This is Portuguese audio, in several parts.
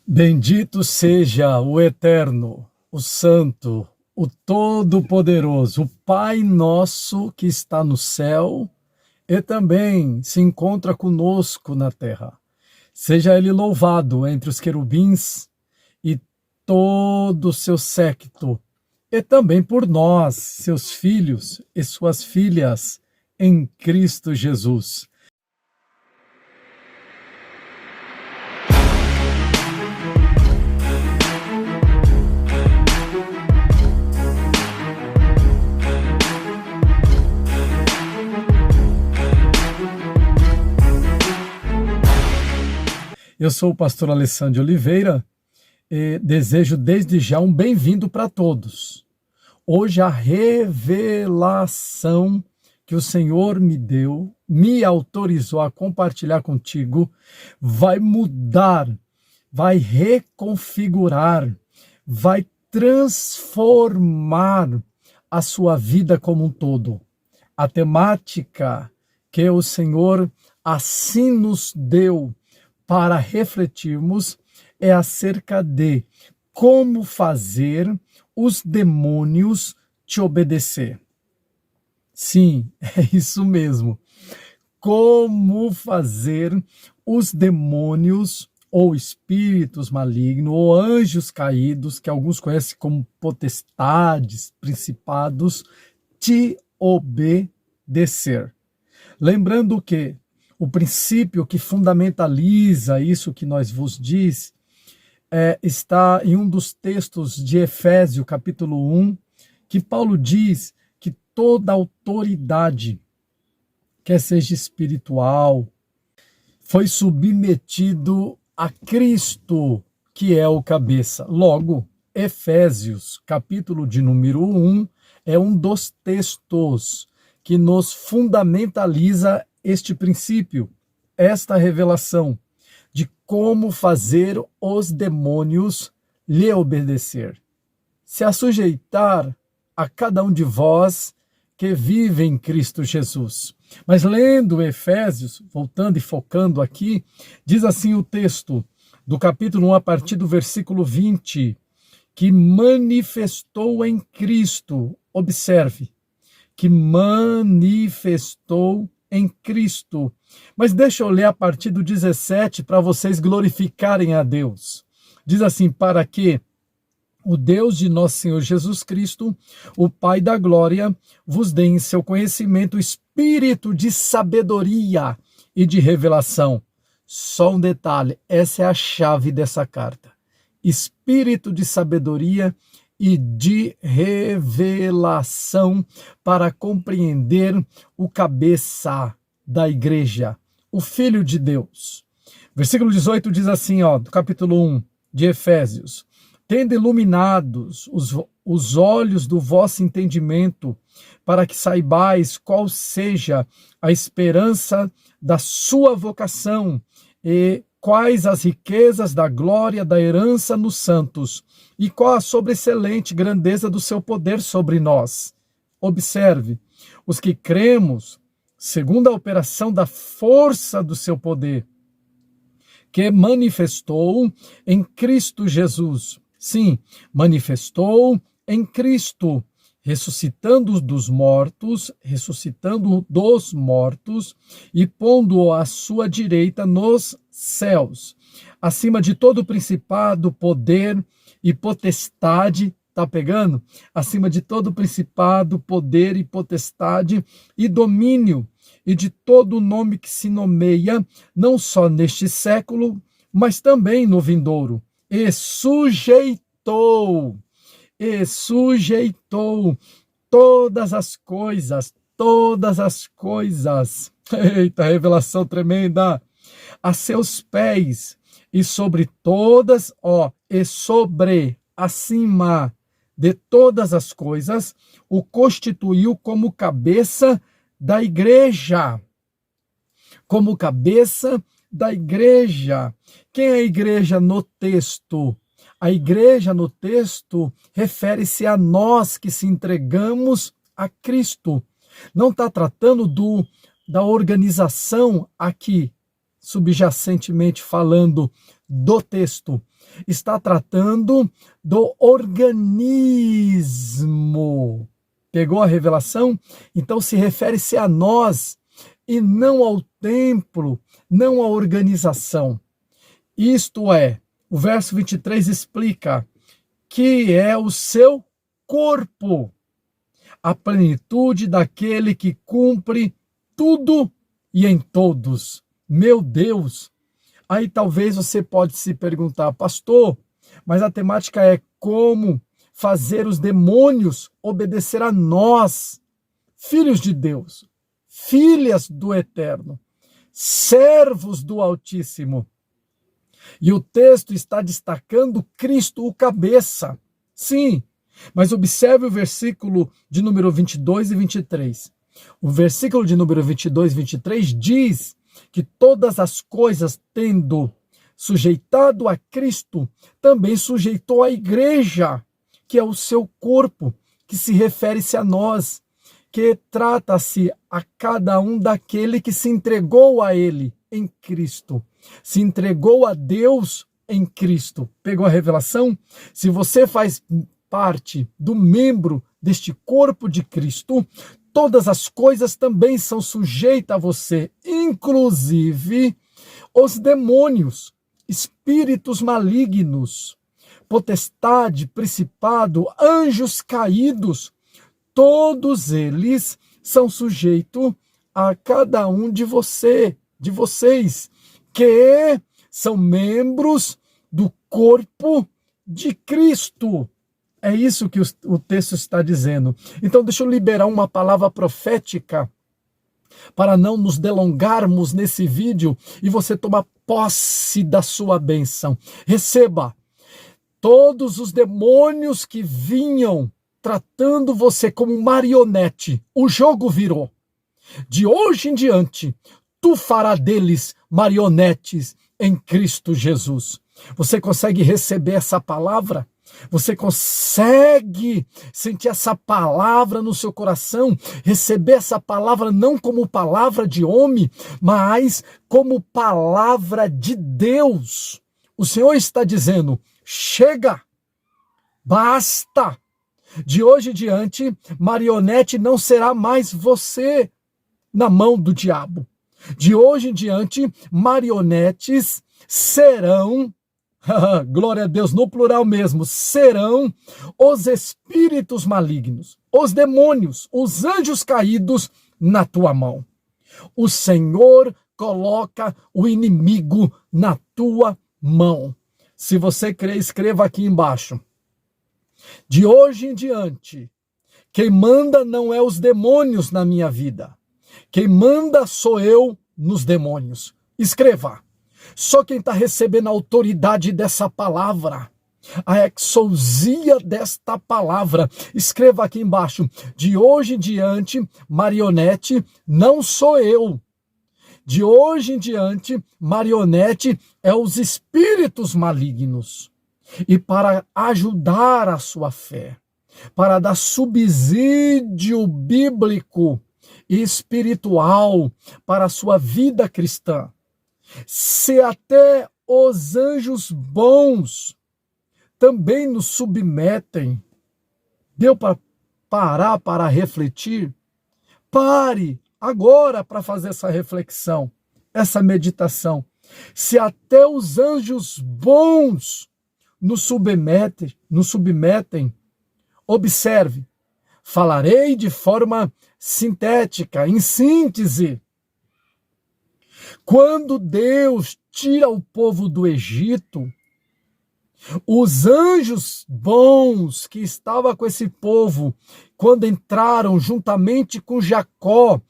Bendito seja o Eterno, o Santo, o Todo-Poderoso, o Pai nosso que está no céu e também se encontra conosco na terra. Seja ele louvado entre os querubins e todo o seu séquito, e também por nós, seus filhos e suas filhas, em Cristo Jesus. Eu sou o pastor Alessandro Oliveira e desejo desde já um bem-vindo para todos. Hoje a revelação que o Senhor me deu, me autorizou a compartilhar contigo, vai mudar, vai reconfigurar, vai transformar a sua vida como um todo. A temática que o Senhor assim nos deu para refletirmos é acerca de como fazer os demônios te obedecer. Sim, é isso mesmo. Como fazer os demônios ou espíritos malignos ou anjos caídos, que alguns conhecem como potestades, principados, te obedecer. Lembrando que o princípio que fundamentaliza isso que nós vos diz está em um dos textos de Efésios, capítulo 1, que Paulo diz que toda autoridade, quer seja espiritual, foi submetido a Cristo, que é o cabeça. Logo, Efésios, capítulo de número 1, é um dos textos que nos fundamentaliza este princípio, esta revelação de como fazer os demônios lhe obedecer, se assujeitar a cada um de vós que vive em Cristo Jesus. Mas lendo Efésios, voltando e focando aqui, diz assim o texto do capítulo 1 a partir do versículo 20, que manifestou em Cristo, observe, que manifestou em Cristo. Mas deixa eu ler a partir do 17 para vocês glorificarem a Deus. Diz assim: para que o Deus de nosso Senhor Jesus Cristo, o Pai da glória, vos dê em seu conhecimento espírito de sabedoria e de revelação. Só um detalhe, essa é a chave dessa carta. Espírito de sabedoria e de revelação para compreender o cabeça da igreja, o Filho de Deus. Versículo 18 diz assim, do capítulo 1 de Efésios: tende iluminados os olhos do vosso entendimento, para que saibais qual seja a esperança da sua vocação e quais as riquezas da glória da herança nos santos, e qual a sobreexcelente grandeza do seu poder sobre nós. Observe, os que cremos, segundo a operação da força do seu poder, que manifestou em Cristo Jesus. Sim, manifestou em Cristo, ressuscitando dos mortos e pondo-o à sua direita nos céus, acima de todo principado, poder e potestade, tá pegando? Acima de todo principado, poder e potestade e domínio, e de todo nome que se nomeia, não só neste século, mas também no vindouro. E sujeitou todas as coisas, eita, revelação tremenda, a seus pés, e sobre todas, acima de todas as coisas, o constituiu como cabeça da igreja. Como cabeça da igreja. Quem é a igreja no texto? A igreja no texto refere-se a nós que se entregamos a Cristo. Não está tratando da organização aqui, subjacentemente falando, do texto. Está tratando do organismo. Pegou a revelação? Então se refere-se a nós e não ao templo, não à organização. Isto é, o verso 23 explica que é o seu corpo, a plenitude daquele que cumpre tudo e em todos. Meu Deus! Aí talvez você pode se perguntar, pastor, mas a temática é como fazer os demônios obedecer a nós, filhos de Deus, filhas do Eterno, servos do Altíssimo. E o texto está destacando Cristo, o cabeça. Sim, mas observe o versículo de número 22 e 23. O versículo de número 22 e 23 diz que todas as coisas, tendo sujeitado a Cristo, também sujeitou a igreja, que é o seu corpo, que se refere-se a nós, que trata-se a cada um daquele que se entregou a ele em Cristo, se entregou a Deus em Cristo. Pegou a revelação? Se você faz parte do membro deste corpo de Cristo, todas as coisas também são sujeitas a você, inclusive os demônios, espíritos malignos, potestade, principado, anjos caídos, todos eles são sujeitos a cada um de vocês, que são membros do corpo de Cristo. É isso que o texto está dizendo. Então, deixa eu liberar uma palavra profética para não nos delongarmos nesse vídeo e você tomar posse da sua bênção. Receba todos os demônios que vinham tratando você como marionete. O jogo virou. De hoje em diante, tu farás deles marionetes em Cristo Jesus. Você consegue receber essa palavra? Você consegue sentir essa palavra no seu coração? Receber essa palavra não como palavra de homem, mas como palavra de Deus. O Senhor está dizendo, chega, basta. De hoje em diante, marionete não será mais você na mão do diabo. De hoje em diante, marionetes serão, glória a Deus, no plural mesmo, serão os espíritos malignos, os demônios, os anjos caídos na tua mão. O Senhor coloca o inimigo na tua mão. Se você crê, escreva aqui embaixo. De hoje em diante, quem manda não é os demônios na minha vida. Quem manda sou eu nos demônios. Escreva. Só quem está recebendo a autoridade dessa palavra, a exousia desta palavra, escreva aqui embaixo. De hoje em diante, marionete não sou eu. De hoje em diante, marionete é os espíritos malignos. E para ajudar a sua fé, para dar subsídio bíblico e espiritual para a sua vida cristã, se até os anjos bons também nos submetem, deu para parar para refletir? Pare agora para fazer essa reflexão, essa meditação. Se até os anjos bons nos submetem, observe, falarei de forma sintética, em síntese. Quando Deus tira o povo do Egito, os anjos bons que estavam com esse povo, quando entraram juntamente com Jacó,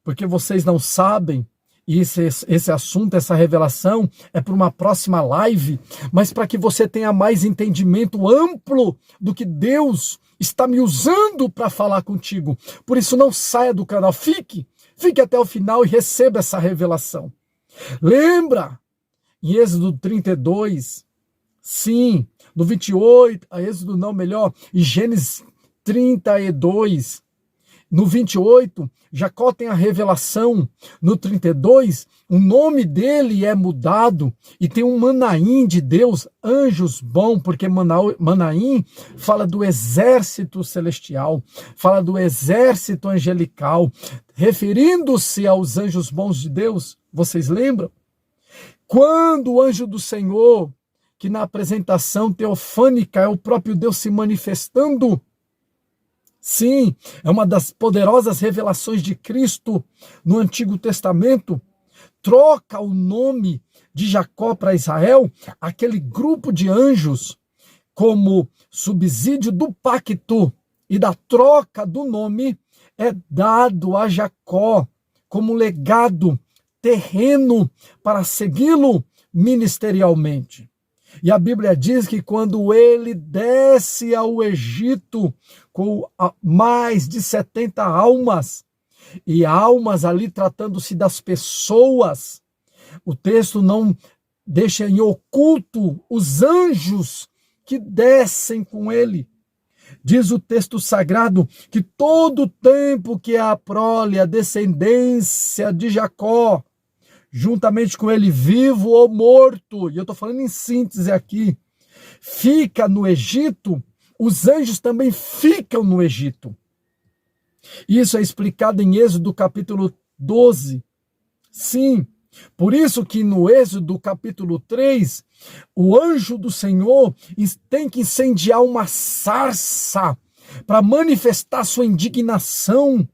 porque vocês não sabem, e esse assunto, essa revelação é para uma próxima live, mas para que você tenha mais entendimento amplo do que Deus está me usando para falar contigo. Por isso não saia do canal, fique até o final e receba essa revelação. Lembra, em Êxodo 32, sim, no 28, em Gênesis 32, no 28, Jacó tem a revelação. No 32, o nome dele é mudado e tem um Manaim de Deus, anjos bom, porque Manaim fala do exército celestial, fala do exército angelical, referindo-se aos anjos bons de Deus. Vocês lembram? Quando o anjo do Senhor, que na apresentação teofânica é o próprio Deus se manifestando, sim, é uma das poderosas revelações de Cristo no Antigo Testamento, troca o nome de Jacó para Israel, aquele grupo de anjos, como subsídio do pacto e da troca do nome, é dado a Jacó como legado terreno para segui-lo ministerialmente. E a Bíblia diz que quando ele desce ao Egito com mais de 70 almas, e almas ali tratando-se das pessoas, o texto não deixa em oculto os anjos que descem com ele. Diz o texto sagrado que todo o tempo que a prole, a descendência de Jacó, juntamente com ele, vivo ou morto, e eu estou falando em síntese aqui, fica no Egito, os anjos também ficam no Egito. Isso é explicado em Êxodo capítulo 12. Sim, por isso que no Êxodo capítulo 3, o anjo do Senhor tem que incendiar uma sarça para manifestar sua indignação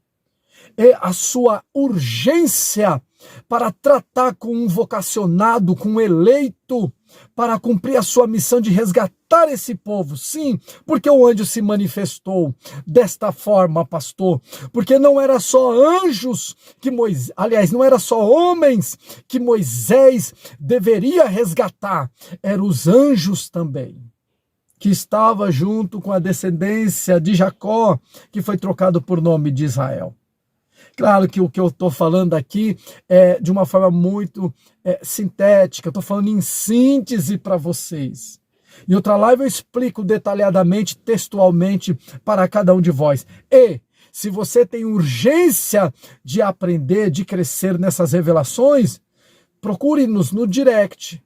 e a sua urgência para tratar com um vocacionado, com um eleito, para cumprir a sua missão de resgatar esse povo. Sim, porque o anjo se manifestou desta forma, pastor, porque não era só anjos que Moisés, aliás, não era só homens que Moisés deveria resgatar, eram os anjos também, que estava junto com a descendência de Jacó, que foi trocado por nome de Israel. Claro que o que eu estou falando aqui é de uma forma muito sintética, eu estou falando em síntese para vocês. Em outra live eu explico detalhadamente, textualmente, para cada um de vós. E, se você tem urgência de aprender, de crescer nessas revelações, procure-nos no direct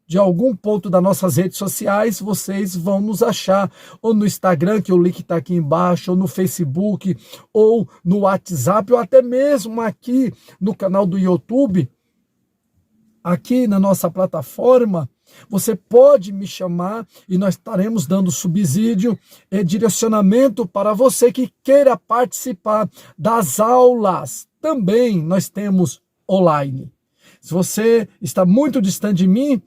de algum ponto das nossas redes sociais, vocês vão nos achar, ou no Instagram, que o link está aqui embaixo, ou no Facebook, ou no WhatsApp, ou até mesmo aqui no canal do YouTube, aqui na nossa plataforma, você pode me chamar e nós estaremos dando subsídio e direcionamento para você que queira participar das aulas. Também nós temos online. Se você está muito distante de mim,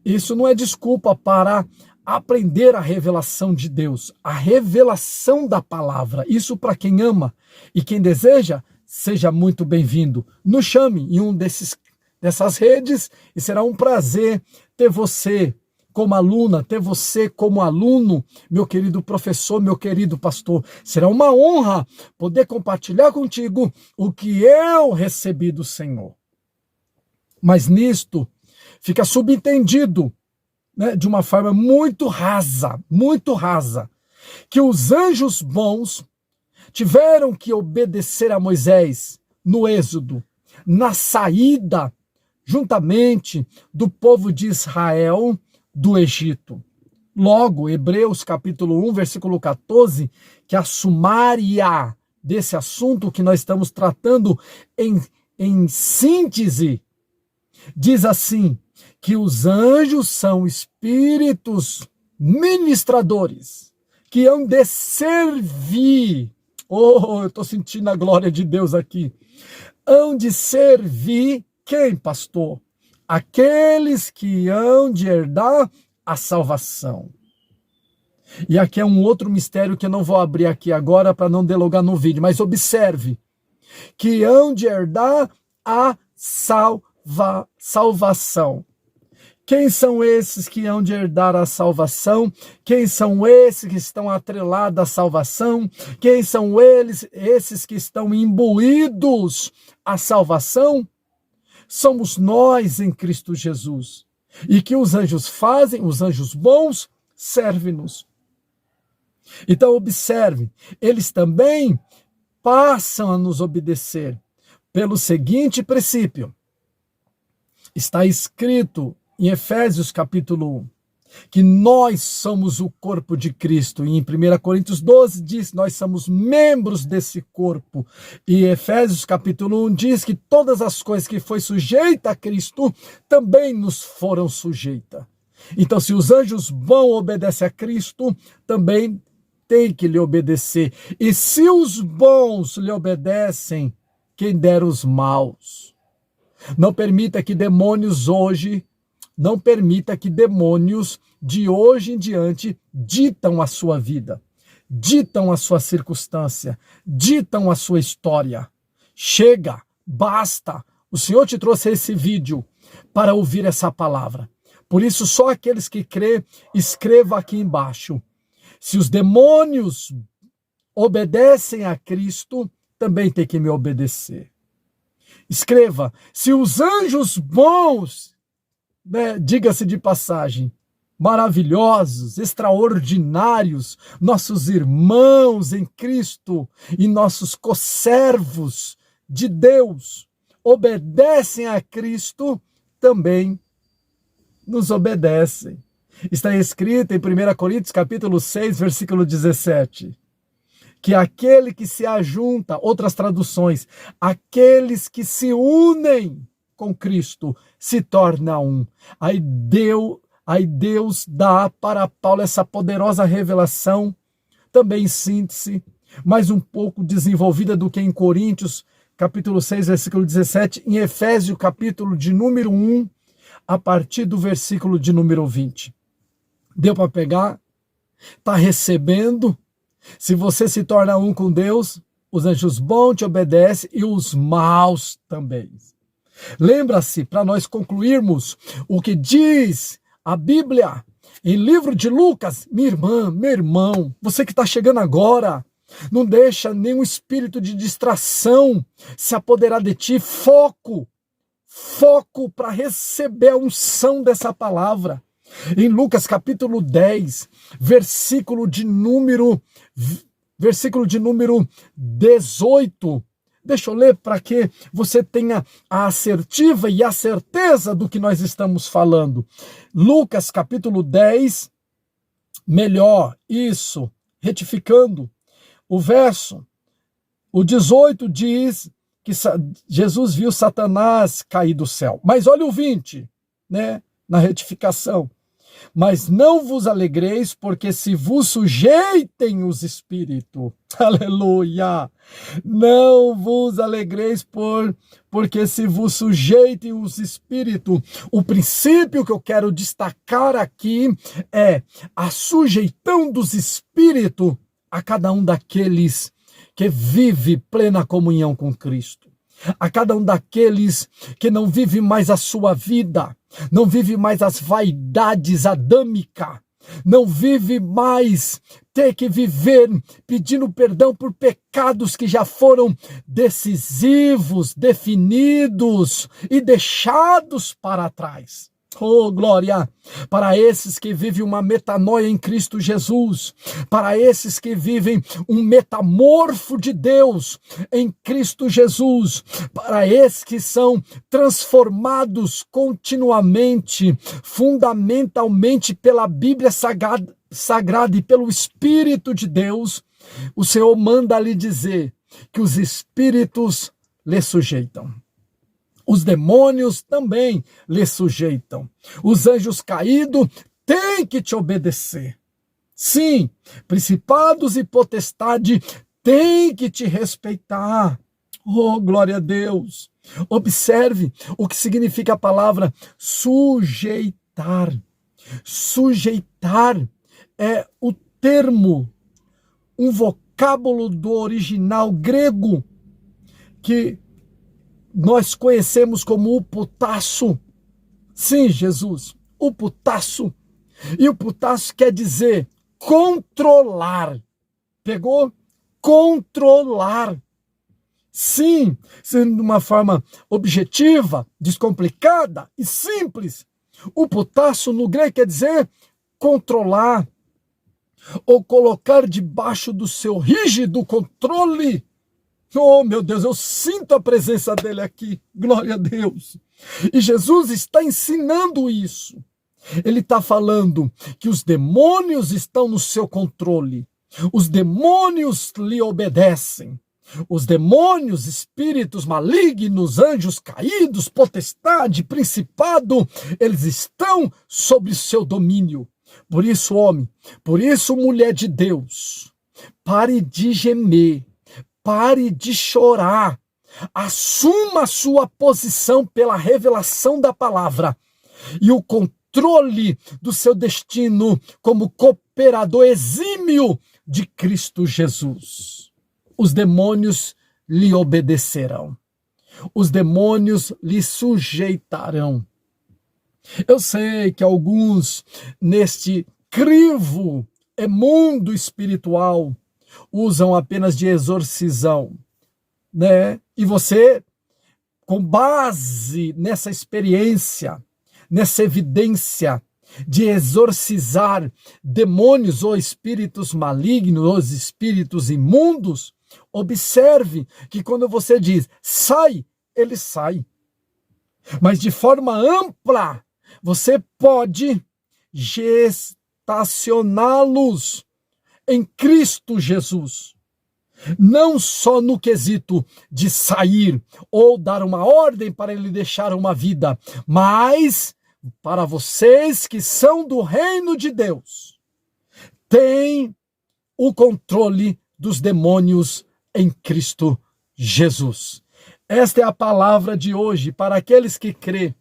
isso não é desculpa para aprender a revelação de Deus, a revelação da palavra. Isso para quem ama e quem deseja, seja muito bem-vindo. Nos chame em um dessas redes e será um prazer ter você como aluna, ter você como aluno, meu querido professor, meu querido pastor. Será uma honra poder compartilhar contigo o que eu recebi do Senhor. Mas nisto fica subentendido, né, de uma forma muito rasa, que os anjos bons tiveram que obedecer a Moisés no Êxodo, na saída, juntamente do povo de Israel do Egito. Logo, Hebreus capítulo 1, versículo 14, que a sumária desse assunto que nós estamos tratando em síntese, diz assim, que os anjos são espíritos ministradores, que hão de servir. Oh, eu estou sentindo a glória de Deus aqui. Hão de servir quem, pastor? Aqueles que hão de herdar a salvação. E aqui é um outro mistério que eu não vou abrir aqui agora para não delongar no vídeo, mas observe, que hão de herdar a salvação. Quem são esses que hão de herdar a salvação? Quem são esses que estão atrelados à salvação? Quem são esses que estão imbuídos à salvação? Somos nós em Cristo Jesus. E que os anjos fazem, os anjos bons, servem-nos. Então observe, eles também passam a nos obedecer pelo seguinte princípio. Está escrito em Efésios capítulo 1, que nós somos o corpo de Cristo. E em 1 Coríntios 12 diz, nós somos membros desse corpo. E Efésios capítulo 1 diz que todas as coisas que foi sujeita a Cristo, também nos foram sujeitas. Então, se os anjos bons obedecem a Cristo, também tem que lhe obedecer. E se os bons lhe obedecem, quem dera os maus. Não permita que demônios de hoje em diante ditam a sua vida, ditam a sua circunstância, ditam a sua história. Chega, basta. O Senhor te trouxe esse vídeo para ouvir essa palavra. Por isso, só aqueles que crê, escreva aqui embaixo. Se os demônios obedecem a Cristo, também tem que me obedecer. Escreva, se os anjos bons, diga-se de passagem, maravilhosos, extraordinários, nossos irmãos em Cristo e nossos conservos de Deus obedecem a Cristo, também nos obedecem. Está escrito em 1 Coríntios capítulo 6, versículo 17. Que aquele que se ajunta, outras traduções, aqueles que se unem com Cristo, se torna um. Aí Deus dá para Paulo essa poderosa revelação, também em síntese, mais um pouco desenvolvida do que em Coríntios, capítulo 6, versículo 17, em Efésios, capítulo de número 1, a partir do versículo de número 20. Deu para pegar? Está recebendo? Se você se torna um com Deus, os anjos bons te obedecem e os maus também. Lembra-se, para nós concluirmos, o que diz a Bíblia em livro de Lucas. Minha irmã, meu irmão, você que está chegando agora, não deixa nenhum espírito de distração se apoderar de ti. Foco para receber a unção dessa palavra. Em Lucas capítulo 10, versículo de número 18. Deixa eu ler para que você tenha a assertiva e a certeza do que nós estamos falando. Lucas capítulo 10, retificando, o 18 diz que Jesus viu Satanás cair do céu. Mas olha o 20, na retificação. Mas não vos alegreis, porque se vos sujeitem os espíritos. Aleluia! Não vos alegreis, porque se vos sujeitem os espíritos. O princípio que eu quero destacar aqui é a sujeitão dos espíritos a cada um daqueles que vive plena comunhão com Cristo. A cada um daqueles que não vive mais a sua vida, não vive mais as vaidades adâmicas, não vive mais ter que viver pedindo perdão por pecados que já foram decisivos, definidos e deixados para trás. Oh, glória! Para esses que vivem uma metanoia em Cristo Jesus, para esses que vivem um metamorfo de Deus em Cristo Jesus, para esses que são transformados continuamente, fundamentalmente pela Bíblia Sagrada e pelo Espírito de Deus, o Senhor manda lhe dizer que os espíritos lhe sujeitam. Os demônios também lhe sujeitam. Os anjos caídos têm que te obedecer. Sim, principados e potestade têm que te respeitar. Oh, glória a Deus. Observe o que significa a palavra sujeitar. Sujeitar é o termo, um vocábulo do original grego que nós conhecemos como uputasso. Sim, Jesus, uputasso. E uputasso quer dizer controlar. Pegou? Controlar. Sim, sendo de uma forma objetiva, descomplicada e simples. Uputasso no grego quer dizer controlar ou colocar debaixo do seu rígido controle. Oh, meu Deus, eu sinto a presença dele aqui. Glória a Deus. E Jesus está ensinando isso. Ele está falando que os demônios estão no seu controle. Os demônios lhe obedecem. Os demônios, espíritos malignos, anjos caídos, potestade, principado, eles estão sob seu domínio. Por isso, homem, por isso, mulher de Deus, pare de gemer, pare de chorar, assuma a sua posição pela revelação da palavra e o controle do seu destino como cooperador exímio de Cristo Jesus. Os demônios lhe obedecerão. Os demônios lhe sujeitarão. Eu sei que alguns, neste crivo mundo espiritual, usam apenas de exorcisão, né? E você, com base nessa experiência, nessa evidência de exorcizar demônios ou espíritos malignos ou espíritos imundos, observe que quando você diz sai, ele sai. Mas de forma ampla, você pode gestacioná-los em Cristo Jesus. Não só no quesito de sair ou dar uma ordem para ele deixar uma vida, mas para vocês que são do reino de Deus, tem o controle dos demônios em Cristo Jesus. Esta é a palavra de hoje para aqueles que crêem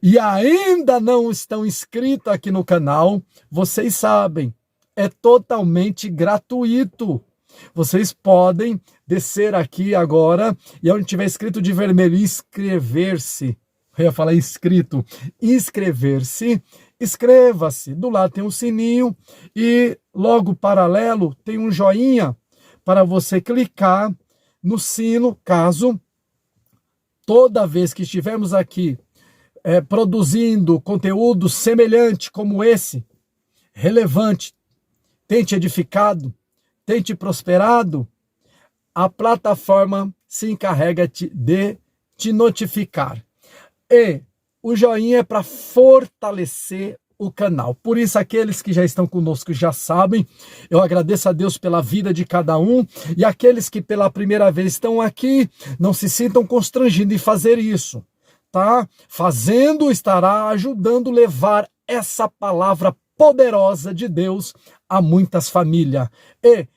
e ainda não estão inscritos aqui no canal. Vocês sabem, é totalmente gratuito. Vocês podem descer aqui agora e onde tiver escrito de vermelho, inscrever-se. Eu ia falar inscrito. Inscrever-se, inscreva-se. Do lado tem um sininho e logo paralelo tem um joinha para você clicar no sino, caso toda vez que estivermos aqui produzindo conteúdo semelhante como esse, relevante, tem te edificado, tem te prosperado, a plataforma se encarrega de te notificar. E o joinha é para fortalecer o canal. Por isso, aqueles que já estão conosco já sabem, eu agradeço a Deus pela vida de cada um, e aqueles que pela primeira vez estão aqui, não se sintam constrangidos em fazer isso, tá? Fazendo, estará ajudando a levar essa palavra poderosa de Deus a muitas famílias. E,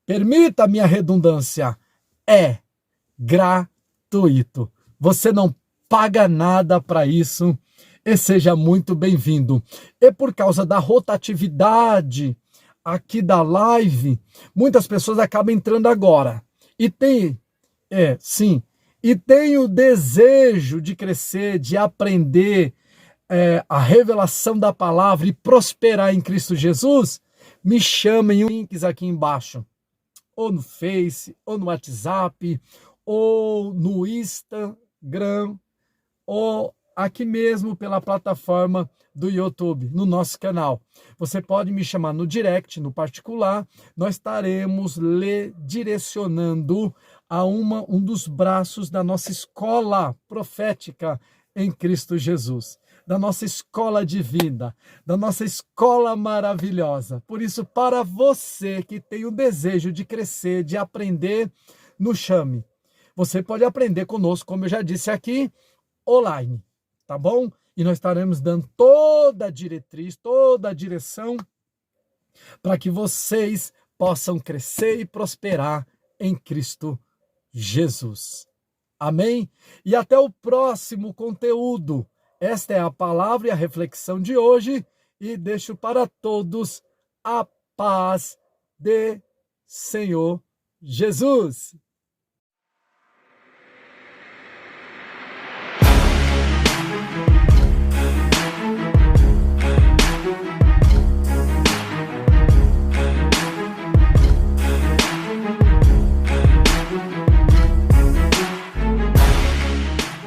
permita a minha redundância, é gratuito. Você não paga nada para isso. E seja muito bem-vindo. E por causa da rotatividade aqui da live, muitas pessoas acabam entrando agora. E tem o desejo de crescer, de aprender a revelação da palavra e prosperar em Cristo Jesus. Me chamem os links aqui embaixo. Ou no Face, ou no WhatsApp, ou no Instagram, ou aqui mesmo pela plataforma do YouTube, no nosso canal. Você pode me chamar no direct, no particular, nós estaremos lhe direcionando a um dos braços da nossa escola profética em Cristo Jesus, da nossa escola divina, da nossa escola maravilhosa. Por isso, para você que tem o desejo de crescer, de aprender, nos chame. Você pode aprender conosco, como eu já disse aqui, online. Tá bom? E nós estaremos dando toda a diretriz, toda a direção para que vocês possam crescer e prosperar em Cristo Jesus. Amém? E até o próximo conteúdo. Esta é a palavra e a reflexão de hoje e deixo para todos a paz de Senhor Jesus.